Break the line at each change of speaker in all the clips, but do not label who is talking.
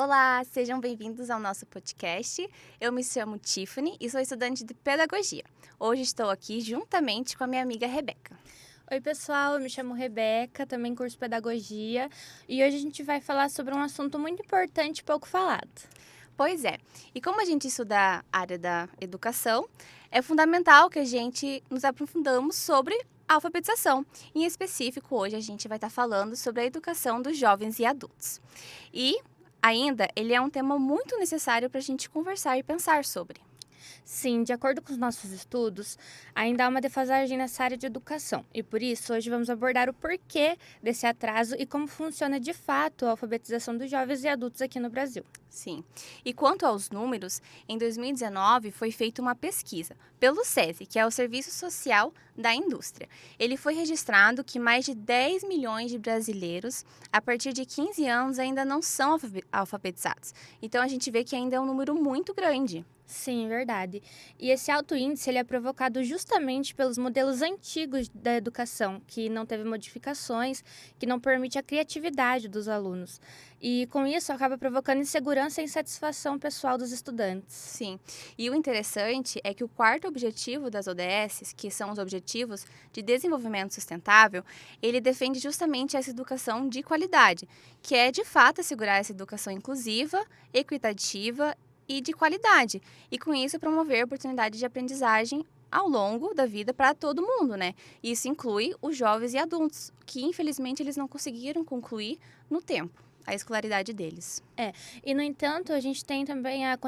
Olá, sejam bem-vindos ao nosso podcast. Eu me chamo Tiffany e sou estudante de pedagogia. Hoje estou aqui juntamente com a minha amiga Rebeca.
Oi, pessoal, eu me chamo Rebeca, também curso pedagogia, e hoje a gente vai falar sobre um assunto muito importante e pouco falado.
Pois é, e como a gente estuda a área da educação, é fundamental que a gente nos aprofundamos sobre a alfabetização. Em específico, hoje a gente vai estar falando sobre a educação dos jovens e adultos. E ainda, ele é um tema muito necessário para a gente conversar e pensar sobre.
Sim, de acordo com os nossos estudos, ainda há uma defasagem nessa área de educação, e por isso hoje vamos abordar o porquê desse atraso e como funciona de fato a alfabetização dos jovens e adultos aqui no Brasil.
Sim. E quanto aos números, em 2019 foi feita uma pesquisa pelo SESI, que é o Serviço Social da Indústria. Ele foi registrado que mais de 10 milhões de brasileiros, a partir de 15 anos, ainda não são alfabetizados. Então a gente vê que ainda é um número muito grande.
Sim, verdade. E esse alto índice ele é provocado justamente pelos modelos antigos da educação, que não teve modificações, que não permite a criatividade dos alunos. E com isso acaba provocando insegurança e insatisfação pessoal dos estudantes.
Sim. E o interessante é que o quarto objetivo das ODS, que são os Objetivos de Desenvolvimento Sustentável, ele defende justamente essa educação de qualidade, que é de fato assegurar essa educação inclusiva, equitativa e de qualidade. E com isso promover oportunidades de aprendizagem ao longo da vida para todo mundo, né? Isso inclui os jovens e adultos, que infelizmente eles não conseguiram concluir no tempo a escolaridade deles.
E, no entanto, a gente tem também a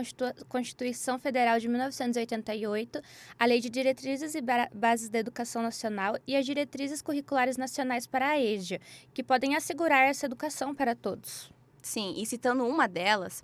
Constituição Federal de 1988, a Lei de Diretrizes e Bases da Educação Nacional e as Diretrizes Curriculares Nacionais para a EJA, que podem assegurar essa educação para todos.
Sim, e citando uma delas,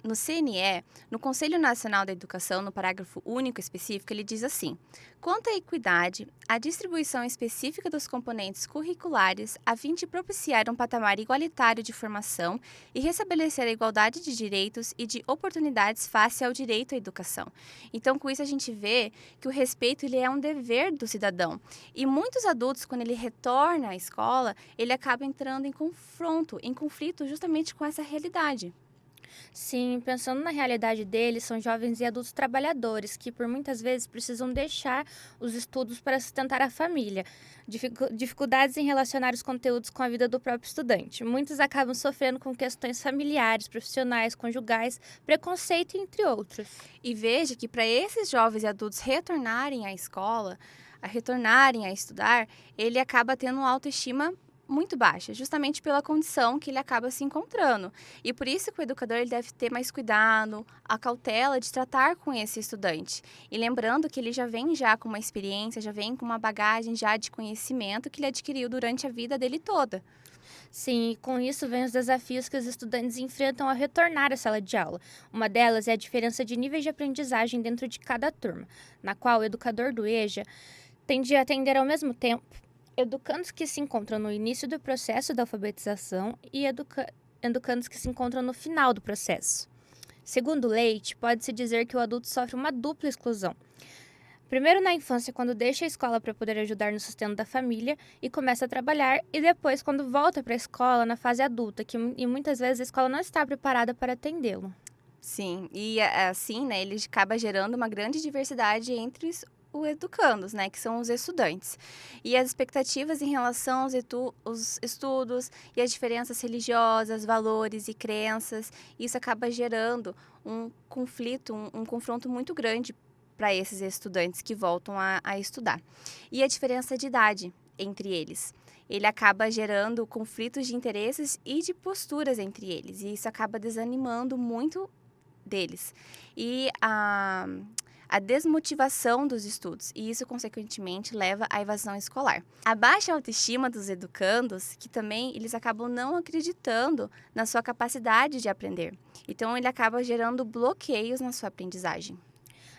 no CNE, no Conselho Nacional da Educação, no parágrafo único específico, ele diz assim: quanto à equidade, a distribuição específica dos componentes curriculares a fim de propiciar um patamar igualitário de formação e restabelecer a igualdade de direitos e de oportunidades face ao direito à educação. Então, com isso, a gente vê que o respeito ele é um dever do cidadão. E muitos adultos, quando ele retorna à escola, ele acaba entrando em conflito justamente com essa realidade.
Sim, pensando na realidade deles, são jovens e adultos trabalhadores que, por muitas vezes, precisam deixar os estudos para sustentar a família. Dificuldades em relacionar os conteúdos com a vida do próprio estudante. Muitos acabam sofrendo com questões familiares, profissionais, conjugais, preconceito, entre outros.
E veja que para esses jovens e adultos retornarem à escola, a retornarem a estudar, ele acaba tendo uma autoestima muito baixa, justamente pela condição que ele acaba se encontrando. E por isso que o educador ele deve ter mais cuidado, a cautela de tratar com esse estudante. E lembrando que ele já vem já com uma experiência, já vem com uma bagagem já de conhecimento que ele adquiriu durante a vida dele toda.
Sim, e com isso vem os desafios que os estudantes enfrentam ao retornar à sala de aula. Uma delas é a diferença de níveis de aprendizagem dentro de cada turma, na qual o educador do EJA tem de atender ao mesmo tempo educandos que se encontram no início do processo da alfabetização e educandos que se encontram no final do processo. Segundo Leite, pode-se dizer que o adulto sofre uma dupla exclusão. Primeiro na infância, quando deixa a escola para poder ajudar no sustento da família e começa a trabalhar, e depois quando volta para a escola na fase adulta, e muitas vezes a escola não está preparada para atendê-lo.
Sim, e assim, né, ele acaba gerando uma grande diversidade entre os educandos, né, que são os estudantes. E as expectativas em relação aos estudos e as diferenças religiosas, valores e crenças, isso acaba gerando um conflito, um confronto muito grande para esses estudantes que voltam a estudar. E a diferença de idade entre eles. Ele acaba gerando conflitos de interesses e de posturas entre eles, e isso acaba desanimando muito deles. E a desmotivação dos estudos, e isso, consequentemente, leva à evasão escolar. A baixa autoestima dos educandos, que também eles acabam não acreditando na sua capacidade de aprender. Então, ele acaba gerando bloqueios na sua aprendizagem.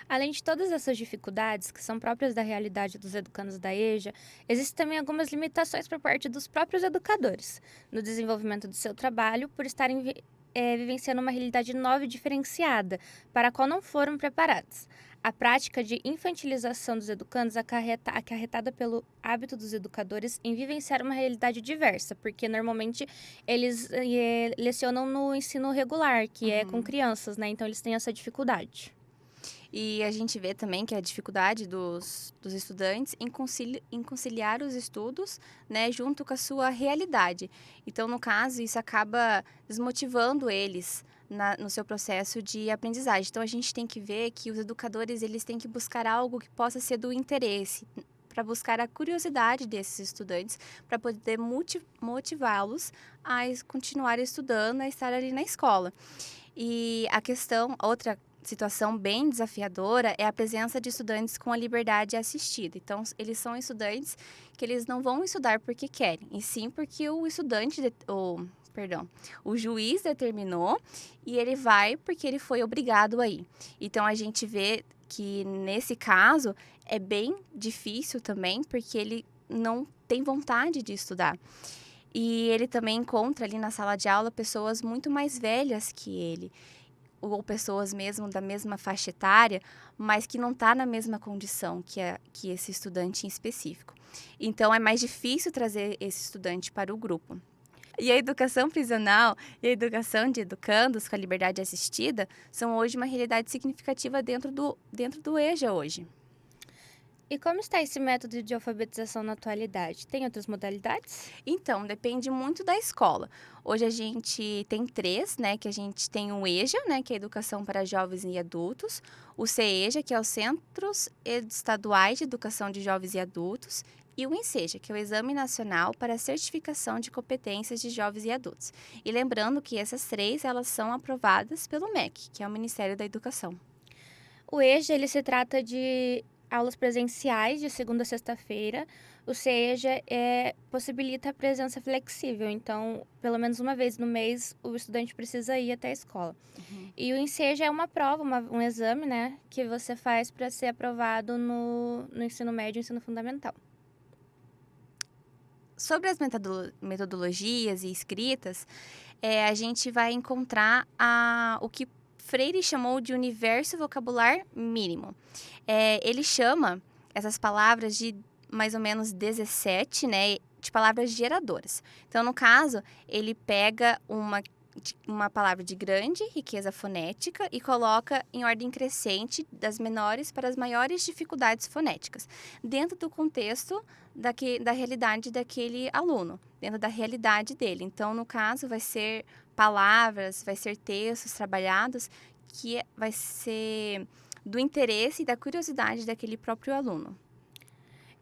Além de todas essas dificuldades, que são próprias da realidade dos educandos da EJA, existem também algumas limitações por parte dos próprios educadores no desenvolvimento do seu trabalho, por estarem vivenciando uma realidade nova e diferenciada, para a qual não foram preparados. A prática de infantilização dos educandos acarretada pelo hábito dos educadores em vivenciar uma realidade diversa, porque normalmente eles lecionam no ensino regular, que é com
Uhum.
crianças, né? Então eles têm essa dificuldade.
E a gente vê também que a dificuldade dos estudantes em conciliar os estudos, né, junto com a sua realidade. Então, no caso, isso acaba desmotivando eles no seu processo de aprendizagem. Então, a gente tem que ver que os educadores eles têm que buscar algo que possa ser do interesse, para buscar a curiosidade desses estudantes, para poder motivá-los a continuar estudando, a estar ali na escola. E outra situação bem desafiadora é a presença de estudantes com a liberdade assistida. Então, eles são estudantes que eles não vão estudar porque querem, e sim porque o juiz determinou e ele vai porque ele foi obrigado a ir. Então, a gente vê que nesse caso é bem difícil também, porque ele não tem vontade de estudar. E ele também encontra ali na sala de aula pessoas muito mais velhas que ele, ou pessoas mesmo da mesma faixa etária, mas que não está na mesma condição que esse estudante em específico. Então, é mais difícil trazer esse estudante para o grupo. E a educação prisional e a educação de educandos com a liberdade assistida são hoje uma realidade significativa dentro do EJA hoje.
E como está esse método de alfabetização na atualidade? Tem outras modalidades?
Então, depende muito da escola. Hoje a gente tem três, né? Que a gente tem o EJA, né? Que é a Educação para Jovens e Adultos. O CEJA, que é os Centros Estaduais de Educação de Jovens e Adultos. E o ENSEJA, que é o Exame Nacional para a Certificação de Competências de Jovens e Adultos. E lembrando que essas três, elas são aprovadas pelo MEC, que é o Ministério da Educação.
O EJA, ele se trata de aulas presenciais de segunda a sexta-feira. O CEJA possibilita a presença flexível, então, pelo menos uma vez no mês, o estudante precisa ir até a escola. E o ENSEJA é uma prova, um exame, né, que você faz para ser aprovado no ensino médio e ensino fundamental.
Sobre as metodologias e escritas, a gente vai encontrar o que Freire chamou de universo vocabular mínimo. Ele chama essas palavras de mais ou menos 17, né, de palavras geradoras. Então, no caso, ele pega uma palavra de grande riqueza fonética e coloca em ordem crescente das menores para as maiores dificuldades fonéticas, dentro do contexto da realidade daquele aluno, dentro da realidade dele. Então, no caso, vai ser palavras, vai ser textos trabalhados que vai ser do interesse e da curiosidade daquele próprio aluno.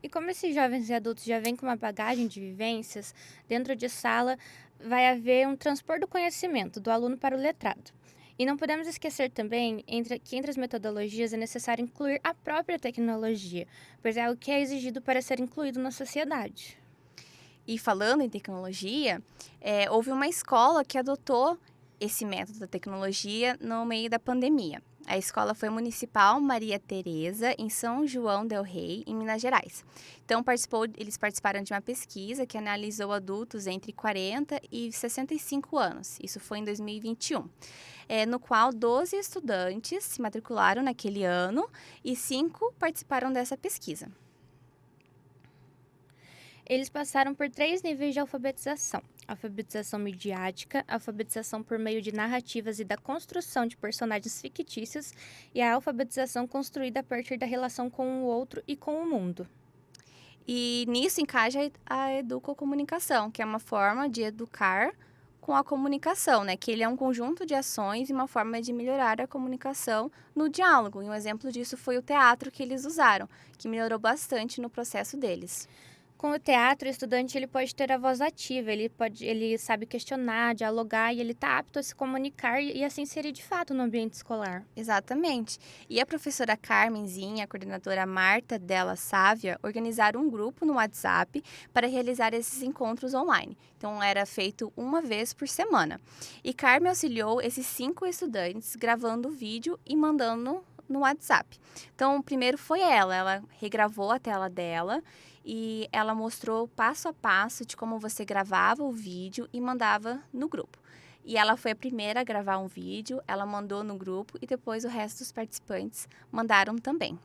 E como esses jovens e adultos já vêm com uma bagagem de vivências, dentro de sala vai haver um transpor do conhecimento do aluno para o letrado. E não podemos esquecer também que entre as metodologias é necessário incluir a própria tecnologia, pois é algo que é exigido para ser incluído na sociedade.
E falando em tecnologia, houve uma escola que adotou esse método da tecnologia no meio da pandemia. A escola foi Municipal Maria Tereza, em São João del Rei, em Minas Gerais. Então, eles participaram de uma pesquisa que analisou adultos entre 40 e 65 anos. Isso foi em 2021. No qual 12 estudantes se matricularam naquele ano e 5 participaram dessa pesquisa.
Eles passaram por 3 níveis de alfabetização: alfabetização midiática, alfabetização por meio de narrativas e da construção de personagens fictícios, e a alfabetização construída a partir da relação com o outro e com o mundo.
E nisso encaixa a educocomunicação, que é uma forma de educar com a comunicação, né? Que ele é um conjunto de ações e uma forma de melhorar a comunicação no diálogo. E um exemplo disso foi o teatro que eles usaram, que melhorou bastante no processo deles.
Com o teatro, o estudante ele pode ter a voz ativa, ele sabe questionar, dialogar e ele está apto a se comunicar e a se inserir de fato no ambiente escolar.
Exatamente. E a professora Carmenzinha, a coordenadora Marta Della Sávia, organizaram um grupo no WhatsApp para realizar esses encontros online. Então, era feito uma vez por semana. E Carmen auxiliou esses 5 estudantes gravando o vídeo e mandando no WhatsApp. Então, o primeiro foi ela regravou a tela dela e ela mostrou passo a passo de como você gravava o vídeo e mandava no grupo. E ela foi a primeira a gravar um vídeo, ela mandou no grupo e depois o resto dos participantes mandaram também.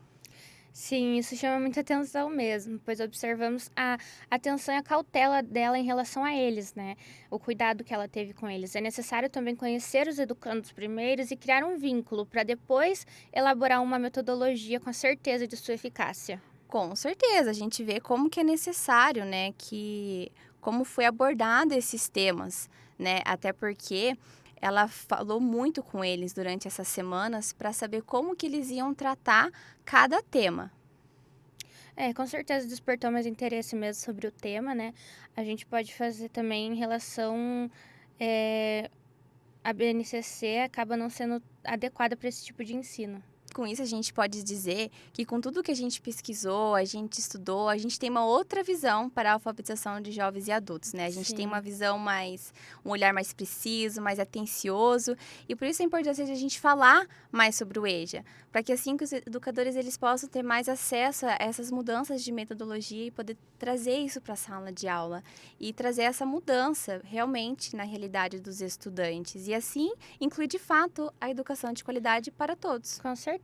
Sim, isso chama muita atenção mesmo, pois observamos a atenção e a cautela dela em relação a eles, né? O cuidado que ela teve com eles. É necessário também conhecer os educandos primeiros e criar um vínculo para depois elaborar uma metodologia com a certeza de sua eficácia.
Com certeza, a gente vê como que é necessário, né, como foi abordado esses temas, né? Até porque ela falou muito com eles durante essas semanas para saber como que eles iam tratar cada tema.
É, com certeza despertou mais interesse mesmo sobre o tema, né? A gente pode fazer também em relação. eh, a BNCC acaba não sendo adequada para esse tipo de ensino.
Com isso, a gente pode dizer que com tudo que a gente pesquisou, a gente estudou, a gente tem uma outra visão para a alfabetização de jovens e adultos, né? A gente tem uma
Sim.
visão um olhar mais preciso, mais atencioso, e por isso a importância de a gente falar mais sobre o EJA, para que assim que os educadores eles possam ter mais acesso a essas mudanças de metodologia e poder trazer isso para a sala de aula e trazer essa mudança realmente na realidade dos estudantes e assim incluir de fato a educação de qualidade para todos.
Com certeza.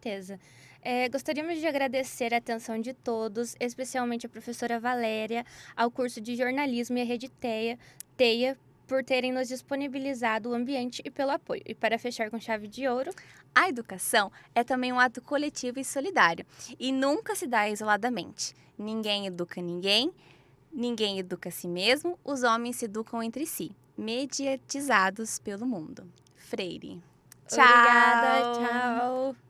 Gostaríamos de agradecer a atenção de todos, especialmente a professora Valéria, ao curso de jornalismo e à Rede Teia, por terem nos disponibilizado o ambiente e pelo apoio. E para fechar com chave de ouro,
A educação é também um ato coletivo e solidário e nunca se dá isoladamente. Ninguém educa ninguém, ninguém educa a si mesmo, os homens se educam entre si, mediatizados pelo mundo. Freire.
obrigada,
Tchau!
tchau!